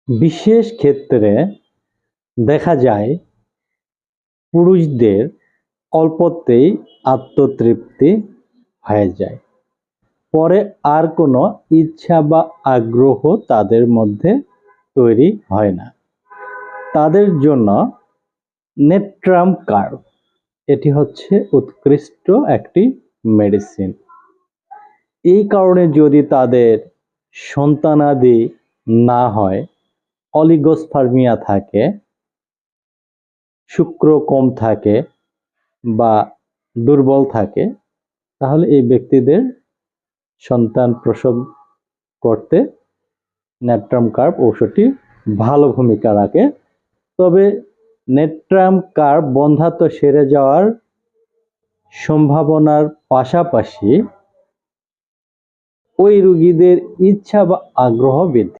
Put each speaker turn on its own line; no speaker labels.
বিশেষ ক্ষেত্রে দেখা যায় পুরুষদের অল্পতেই আত্মতৃপ্তি হয়ে যায়, পরে আর কোনো ইচ্ছা বা আগ্রহ তাদের মধ্যে তৈরি হয় না। তাদের জন্য নেট্রাম কার্ভ এটি হচ্ছে উৎকৃষ্ট একটি মেডিসিন। এই কারণে যদি তাদের সন্তানাদি না হয়, অলিগোস্পার্মিয়া থাকে, শুক্র কম থাকে বা দুর্বল থাকে, তাহলে এই ব্যক্তিদের সন্তান প্রসব করতে নেট্রাম কার্ভ ঔষধটি ভালো ভূমিকা রাখে। তবে নেট্রাম কার্ভ বন্ধ্যাত্ব সেরে যাওয়ার সম্ভাবনার পাশাপাশি ওই রোগীদের ইচ্ছা বা আগ্রহ বৃদ্ধি